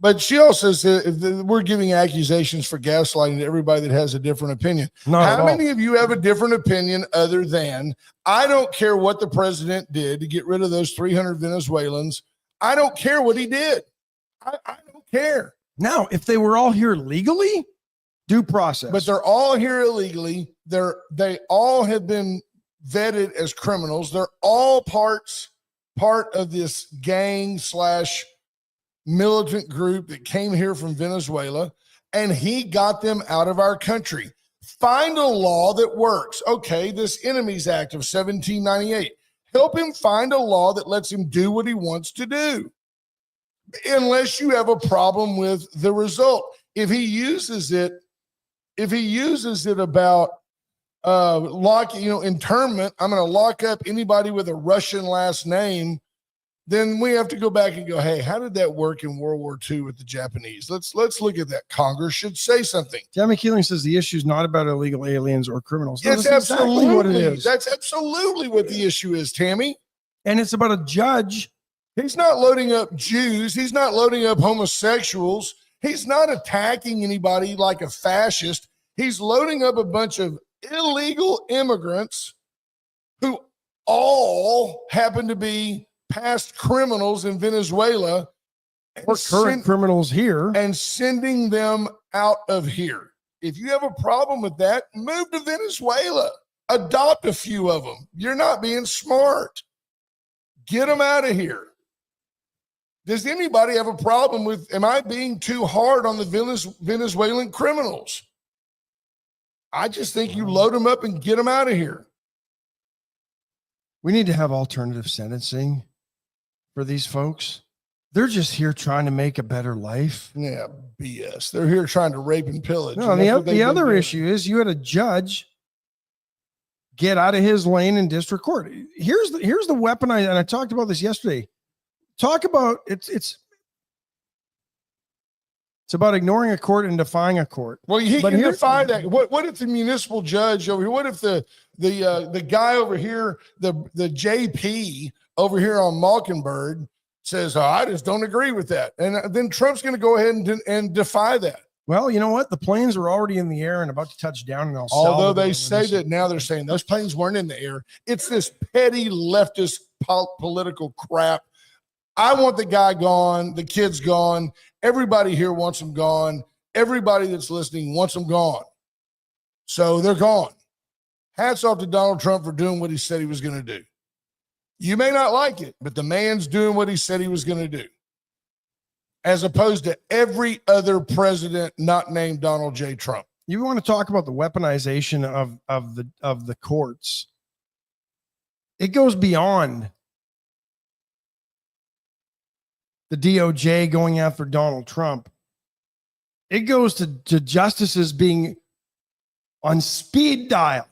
But she also says that we're giving accusations for gaslighting to everybody that has a different opinion. Not at How all. many of you have a different opinion other than, I don't care what the president did to get rid of those 300 Venezuelans. I don't care what he did. I don't care. Now, if they were all here legally, due process. But they're all here illegally. They all have been vetted as criminals. They're all part of this gang / militant group that came here from Venezuela, and he got them out of our country. Find a law that works. Okay, this Enemies Act of 1798. Help him find a law that lets him do what he wants to do. Unless you have a problem with the result. If he uses it about internment, I'm going to lock up anybody with a Russian last name, then we have to go back and go, hey, how did that work in World War II with the Japanese? Let's look at that. Congress should say something. Tammy Keeling says the issue is not about illegal aliens or criminals. That's That's absolutely exactly what it is. That's absolutely what the issue is, Tammy. And it's about a judge. He's not loading up Jews. He's not loading up homosexuals. He's not attacking anybody like a fascist. He's loading up a bunch of illegal immigrants who all happen to be past criminals in Venezuela Or current criminals here. and sending them out of here. If you have a problem with that, move to Venezuela. Adopt a few of them. You're not being smart. Get them out of here. Does anybody have a problem with, am I being too hard on the Venezuelan criminals? I just think you load them up and get them out of here. We need to have alternative sentencing for these folks. They're just here trying to make a better life. Yeah, BS. They're here trying to rape and pillage. No, and that's what the they've been other doing. issue is you had a judge get out of his lane in district court. Here's the weapon. I talked about this yesterday. Talk about it's It's about ignoring a court and defying a court. Well, he But can here- defy that. What if the municipal judge over here? What if the guy over here, the JP over here on Mockingbird says, "Oh, I just don't agree with that," and then Trump's going to go ahead and defy that. Well, you know what? The planes were already in the air and about to touch down in El Although Salvador. they say that now they're saying those planes weren't in the air. It's this petty leftist political crap. I want the guy gone. The kid's gone. Everybody here wants him gone. Everybody that's listening wants him gone. So they're gone. Hats off to Donald Trump for doing what he said he was going to do. You may not like it, but the man's doing what he said he was going to do. As opposed to every other president not named Donald J. Trump. You want to talk about the weaponization of the courts? It goes beyond the DOJ going after Donald Trump. It goes to justices being on speed dial.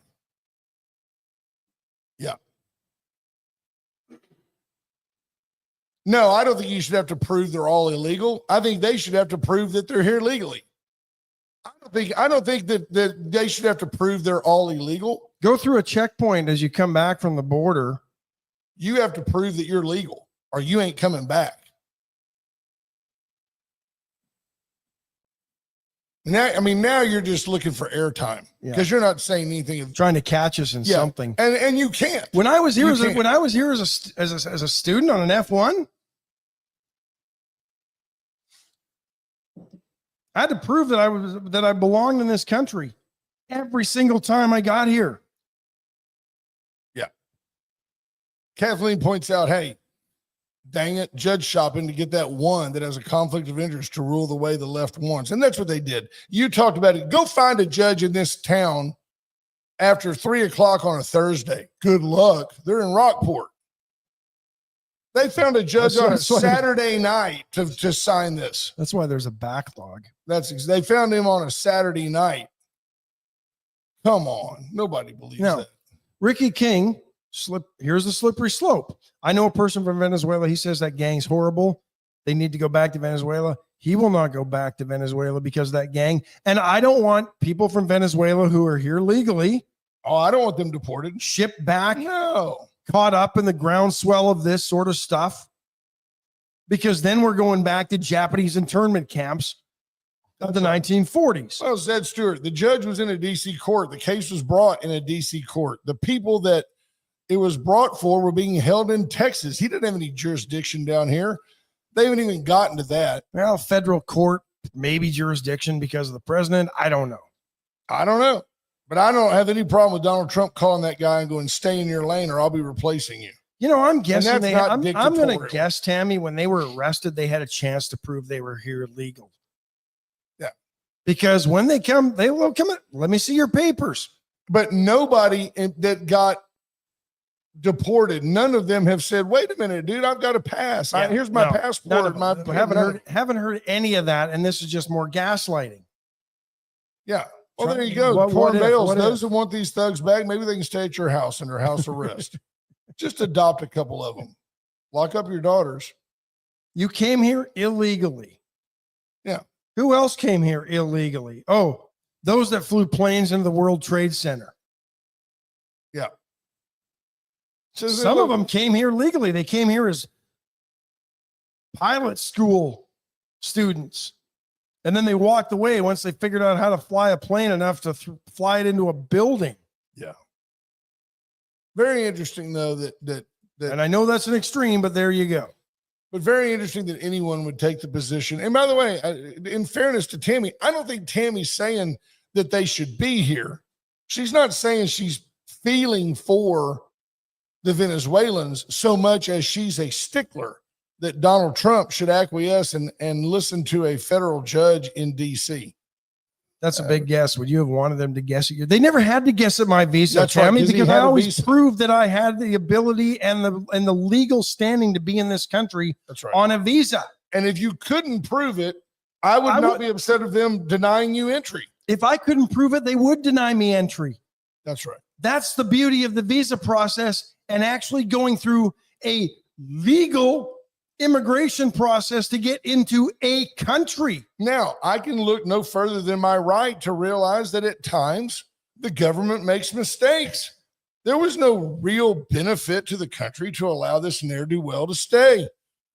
Yeah. No, I don't think you should have to prove they're all illegal. I think they should have to prove that they're here legally. I don't think that they should have to prove they're all illegal. Go through a checkpoint as you come back from the border. You have to prove that you're legal or you ain't coming back. Now you're just looking for airtime because you're not saying anything. Trying to catch us in something, and you can't. When I was here as a student on an F1, I had to prove that I belonged in this country every single time I got here. Yeah. Kathleen points out, hey, dang it, judge shopping to get that one that has a conflict of interest to rule the way the left wants. And that's what they did. You talked about it. Go find a judge in this town after 3:00 on a Thursday. Good luck. They're in Rockport. They found a judge on a Saturday night to sign this. That's why there's a backlog. They found him on a Saturday night. Come on. Nobody believes that. Ricky King, here's the slippery slope. I know a person from Venezuela. He says that gang's horrible. They need to go back to Venezuela. He will not go back to Venezuela because of that gang. And I don't want people from Venezuela who are here legally. Oh, I don't want them deported. Shipped back. No. Caught up in the groundswell of this sort of stuff. Because then we're going back to Japanese internment camps of the 1940s. Well, Zed Stewart, the judge was in a D.C. court. The case was brought in a D.C. court. The people that it was brought for were being held in Texas. He didn't have any jurisdiction down here. They haven't even gotten to that. Well, federal court, maybe jurisdiction because of the president. I don't know. But I don't have any problem with Donald Trump calling that guy and going, stay in your lane or I'll be replacing you. You know, I'm guessing I'm going to guess, Tammy, when they were arrested, they had a chance to prove they were here legal. Yeah. Because when they come, they will come in. Let me see your papers. But nobody that got deported, none of them have said, wait a minute, dude, I've got a pass. Here's my passport. Haven't heard any of that. And this is just more gaslighting. Yeah. Well, there you go. Poor Bales. Those who want these thugs back, maybe they can stay at your house under house arrest. Just adopt a couple of them. Lock up your daughters. You came here illegally. Yeah. Who else came here illegally? Oh, those that flew planes into the World Trade Center. Yeah. So some of them came here legally. They came here as pilot school students. And then they walked away once they figured out how to fly a plane enough to fly it into a building. Yeah. Very interesting, though, that and I know that's an extreme, but there you go. But very interesting that anyone would take the position. And by the way, in fairness to Tammy, I don't think Tammy's saying that they should be here. She's not saying she's feeling for the Venezuelans so much as she's a stickler that Donald Trump should acquiesce and listen to a federal judge in D.C. That's a big guess. Would you have wanted them to guess it? They never had to guess at my visa, that's right, because I always proved that I had the ability and the legal standing to be in this country. That's right. On a visa. And if you couldn't prove it, I would not be upset of them denying you entry. If I couldn't prove it, they would deny me entry. That's right. That's the beauty of the visa process and actually going through a legal immigration process to get into a country. Now, I can look no further than my right to realize that at times the government makes mistakes. There was no real benefit to the country to allow this ne'er-do-well to stay.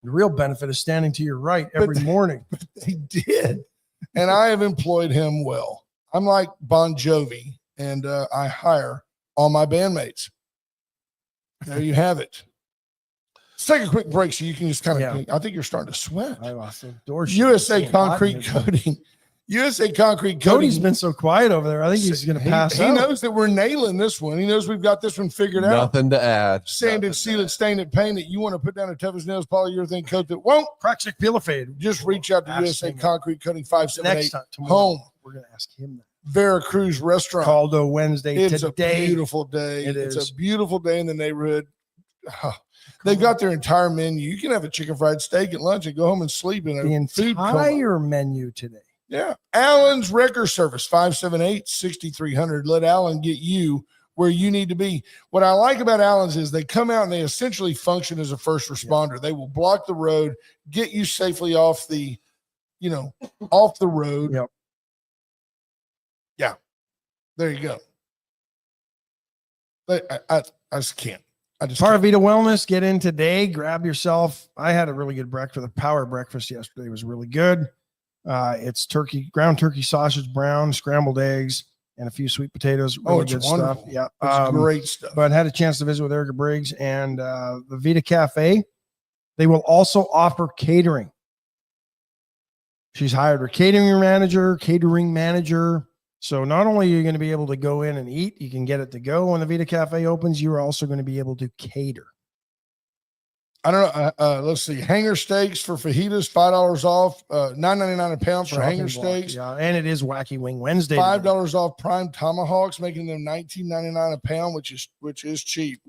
The real benefit is standing to your right every morning. They did. And I have employed him well. I'm like Bon Jovi, and I hire all my bandmates. There you have it. Let's take a quick break so you can just kind of, I think you're starting to sweat. I lost the door. USA Concrete Coating. USA Concrete Coating. Cody's been so quiet over there. I think he's going to pass out. He knows that we're nailing this one. He knows we've got this one figured out. Nothing to add. Sand it, seal it, stain it, paint it. You want to put down a tough as nails polyurethane coat that won't crack, stick, peel, or fade. Just reach out to USA Concrete Coating 578 Next time, tomorrow, home. We're going to ask him that. Veracruz Restaurant. Caldo Wednesday It's today. a beautiful day. It's a beautiful day in the neighborhood. They've got their entire menu. You can have a chicken fried steak at lunch and go home and sleep in the entire menu today. Yeah. Allen's Wrecker Service, 578-6300. Let Allen get you where you need to be. What I like about Allen's is they come out and they essentially function as a first responder. They will block the road, get you safely off the, off the road. Yep. Yeah. There you go. I just can't. Paravita Wellness, get in today. Grab yourself. I had a really good breakfast. The power breakfast yesterday was really good. It's ground turkey sausage, brown, scrambled eggs, and a few sweet potatoes. Really good wonderful. stuff. Yeah, it's great stuff. But I had a chance to visit with Erica Briggs and the Vita Cafe. They will also offer catering. She's hired her catering manager. So not only are you going to be able to go in and eat, you can get it to go when the Vita Cafe opens. You are also going to be able to cater. I don't know. Let's see. Hanger steaks for fajitas, $5 off. $9.99 a pound for hanger steaks. Yeah, and it is Wacky Wing Wednesday. $5 off prime tomahawks, making them $19.99 a pound, which is cheap.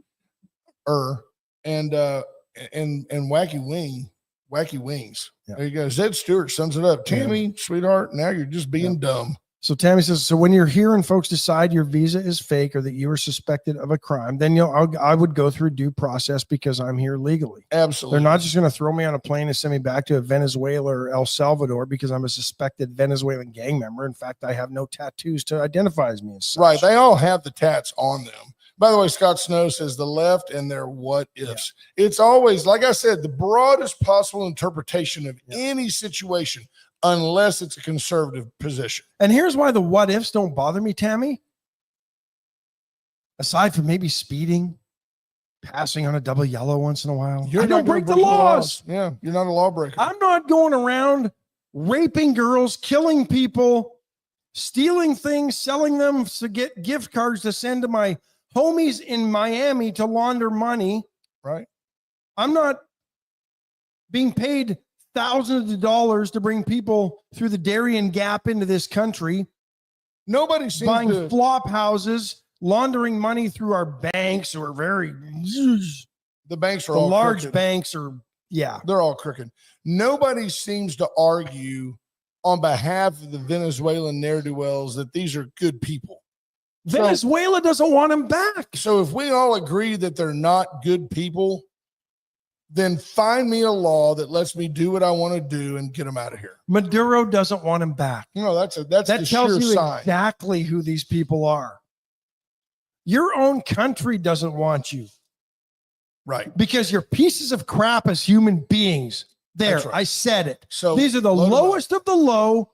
And Wacky Wings. Yeah. There you go. Zed Stewart sums it up. Tammy, sweetheart, now you're just being dumb. So Tammy says, so when you're here and folks decide your visa is fake or that you are suspected of a crime, then I would go through due process because I'm here legally. Absolutely. They're not just going to throw me on a plane and send me back to Venezuela or El Salvador because I'm a suspected Venezuelan gang member. In fact, I have no tattoos to identify as me as such. Right. They all have the tats on them. By the way, Scott Snow says the left and their what ifs. Yeah. It's always, like I said, the broadest possible interpretation of any situation, unless it's a conservative position. And here's why the what ifs don't bother me, Tammy. Aside from maybe speeding, passing on a double yellow once in a while. I don't break the laws. Yeah, you're not a lawbreaker. I'm not going around raping girls, killing people, stealing things, selling them to get gift cards to send to my homies in Miami to launder money. Right. I'm not being paid thousands of dollars to bring people through the Darien Gap into this country. Nobody seems buying flop houses, laundering money through our banks who are very. The banks are the all large crooked. Banks are, they're all crooked. Nobody seems to argue on behalf of the Venezuelan ne'er-do-wells that these are good people. Venezuela doesn't want them back. So if we all agree that they're not good people, then find me a law that lets me do what I want to do and get them out of here. Maduro doesn't want him back. No, that tells you sign. Exactly who these people are. Your own country doesn't want you. Right. Because you're pieces of crap as human beings. There, right. I said it. So these are the lowest of the low.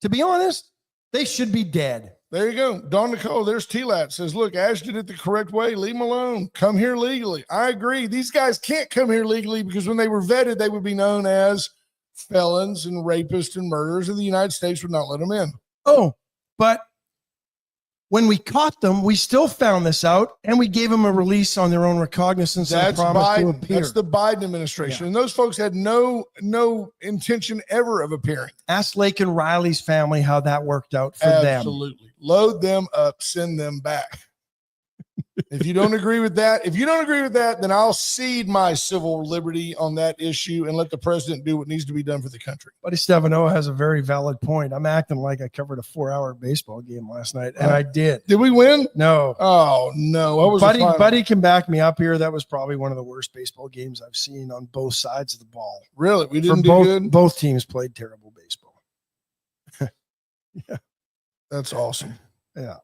To be honest, they should be dead. There you go. Dawn Nicole, there's T-Lat says, look, Ash did it the correct way. Leave them alone. Come here legally. I agree. These guys can't come here legally because when they were vetted, they would be known as felons and rapists and murderers, and the United States would not let them in. Oh, but when we caught them, we still found this out, and we gave them a release on their own recognizance and promise to appear. That's the Biden administration. Yeah. And those folks had no intention ever of appearing. Ask Lake and Riley's family how that worked out for them. Absolutely. Load them up, send them back. If you don't agree with that, then I'll cede my civil liberty on that issue and let the president do what needs to be done for the country. Buddy Stavanoa has a very valid point. I'm acting like I covered a 4-hour baseball game last night, and I did. Did we win? No. Oh, no. What was Buddy can back me up here. That was probably one of the worst baseball games I've seen on both sides of the ball. Really? We didn't do good? Both teams played terrible baseball. Yeah. That's awesome. Yeah.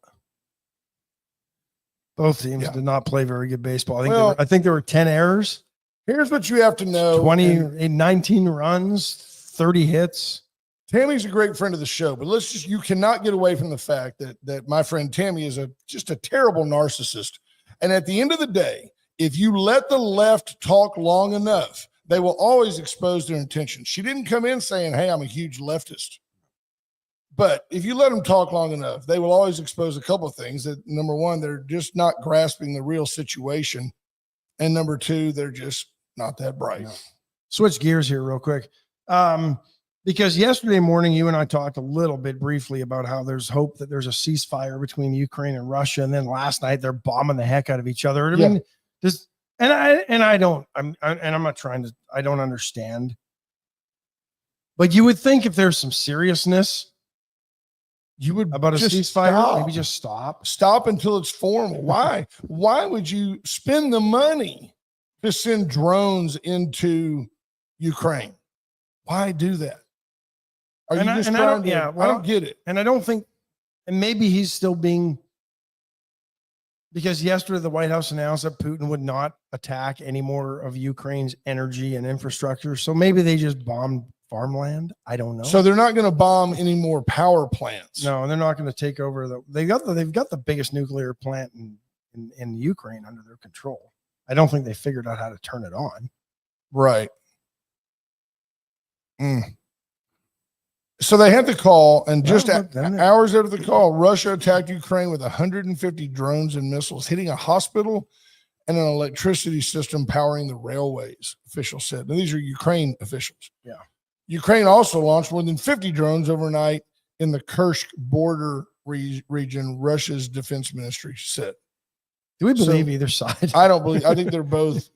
Both teams did not play very good baseball. I think there were 10 errors. Here's what you have to know. 19 runs, 30 hits. Tammy's a great friend of the show, but you cannot get away from the fact that my friend Tammy is just a terrible narcissist. And at the end of the day, if you let the left talk long enough, they will always expose their intentions. She didn't come in saying, hey, I'm a huge leftist. But if you let them talk long enough, they will always expose a couple of things. That number one, they're just not grasping the real situation. And number two, they're just not that bright. No. Switch gears here real quick. Because yesterday morning, you and I talked a little bit briefly about how there's hope that there's a ceasefire between Ukraine and Russia. And then last night they're bombing the heck out of each other. I mean, I don't understand. But you would think if there's some seriousness, you would about a ceasefire, maybe just stop until it's formal. Why would you spend the money to send drones into Ukraine? Why do that? I don't get it. And I don't think, and maybe he's still being, because yesterday the White House announced that Putin would not attack any more of Ukraine's energy and infrastructure. So maybe they just bombed farmland. I don't know. So they're not going to bomb any more power plants. No, they're not going to take over they've got the biggest nuclear plant in Ukraine under their control. I don't think they figured out how to turn it on. Right. So they had the call, and just hours after the call, Russia attacked Ukraine with 150 drones and missiles, hitting a hospital and an electricity system powering the railways, officials said. Now, these are Ukraine officials. Yeah. Ukraine also launched more than 50 drones overnight in the Kursk border region, Russia's defense ministry said. Do we believe either side? I don't believe. I think they're both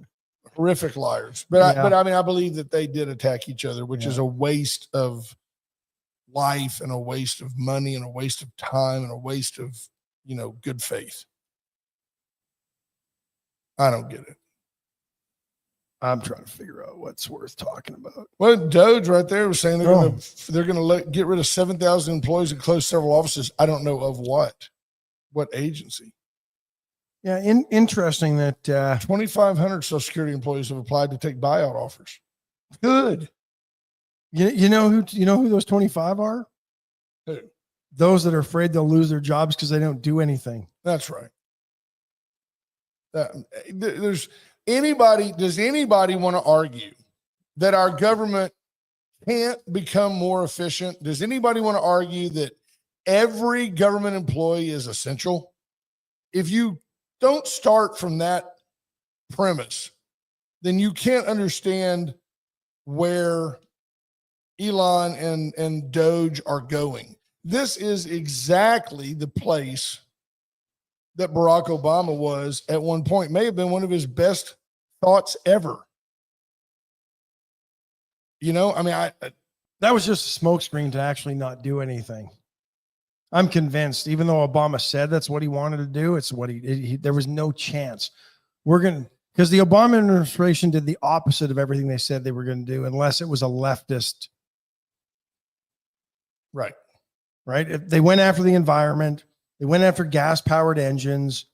horrific liars. But I believe that they did attack each other, which is a waste of life and a waste of money and a waste of time and a waste of, good faith. I don't get it. I'm trying to figure out what's worth talking about. Well, Doge right there was saying they're going to get rid of 7,000 employees and close several offices. I don't know of what agency. Yeah, interesting that 2,500 Social Security employees have applied to take buyout offers. Good. You know who those 25 are? Who? Those that are afraid they'll lose their jobs because they don't do anything. That's right. Does anybody want to argue that our government can't become more efficient? Does anybody want to argue that every government employee is essential? If you don't start from that premise, then you can't understand where Elon and Doge are going. This is exactly the place that Barack Obama was at one point. May have been one of his best thoughts ever. That was just a smokescreen to actually not do anything. I'm convinced, even though Obama said that's what he wanted to do, it's what there was no chance. Because the Obama administration did the opposite of everything they said they were going to do, unless it was a leftist. Right. If they went after the environment. They went after gas-powered engines.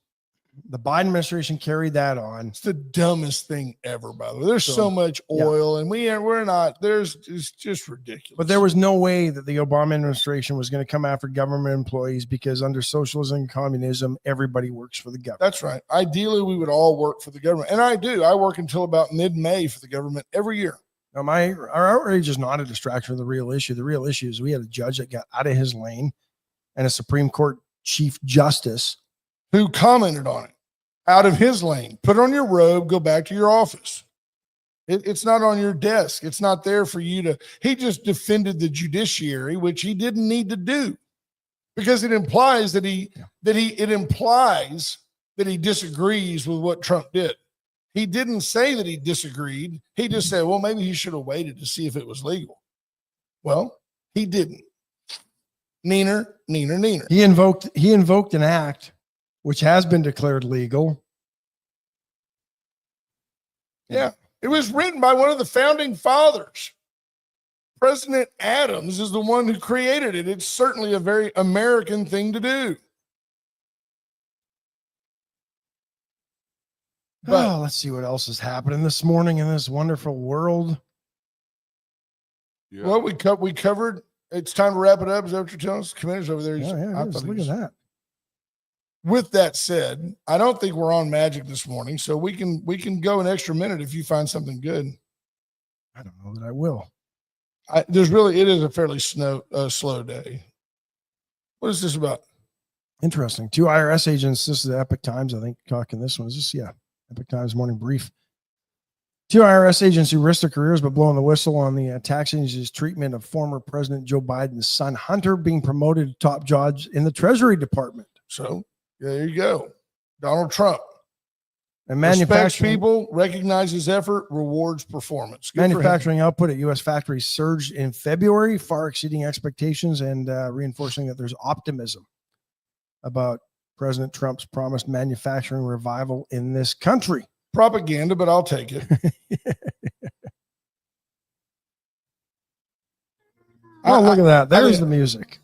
The Biden administration carried that on. It's the dumbest thing ever, by the way. There's so much oil, and it's just ridiculous. But there was no way that the Obama administration was going to come after government employees, because under socialism and communism, everybody works for the government. That's right. Ideally, we would all work for the government. And I do. I work until about mid-May for the government every year. Now, our outrage is not a distraction from the real issue. The real issue is we had a judge that got out of his lane and a Supreme Court Chief Justice who commented on it out of his lane. Put on your robe, go back to your office. It's not on your desk. It's not there for you to. He just defended the judiciary, which he didn't need to do, because it implies that it implies that he disagrees with what Trump did. He didn't say that he disagreed. He just said, well, maybe he should have waited to see if it was legal. Well, he didn't. Neener. He invoked an act which has been declared legal. Yeah. It was written by one of the founding fathers. President Adams is the one who created it. It's certainly a very American thing to do. But Let's see what else is happening this morning in this wonderful world. Yeah. well, we covered. It's time to wrap it up. Is that what you're telling us? Committee's over there. Yeah, it is. Look at that. With that said, I don't think we're on magic this morning, so we can go an extra minute if you find something good. I don't know that I will. It is a fairly slow day. What is this about? Interesting. 2 IRS agents. This is the Epic Times, I think, talking this one. Is this? Yeah. Epic Times morning brief. 2 IRS agents who risked their careers by blowing the whistle on the tax agency's treatment of former President Joe Biden's son, Hunter, being promoted to top judge in the Treasury Department. So there you go. Donald Trump. And Respects manufacturing people, recognizes effort, rewards performance. Good for him. manufacturing output at U.S. factories surged in February, far exceeding expectations and reinforcing that there's optimism about President Trump's promised manufacturing revival in this country. Propaganda, but I'll take it. Oh, look at that. There's the music.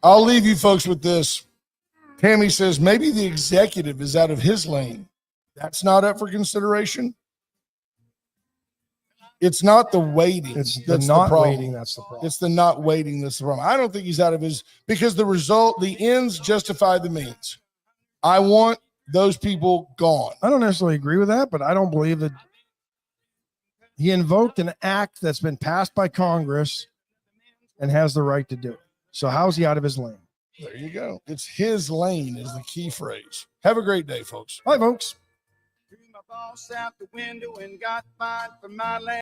I'll leave you folks with this. Tammy says maybe the executive is out of his lane. That's not up for consideration. It's not the waiting. It's the that's not the problem. waiting. That's the problem. It's the not waiting that's the problem. I don't think he's out of his, because the ends justify the means. I want those people gone. I don't necessarily agree with that, but I don't believe that he invoked an act that's been passed by Congress and has the right to do it. So how's he out of his lane? There you go. It's his lane is the key phrase. Have a great day, folks. Bye, folks. Threw my boss out the window and got fined for my land.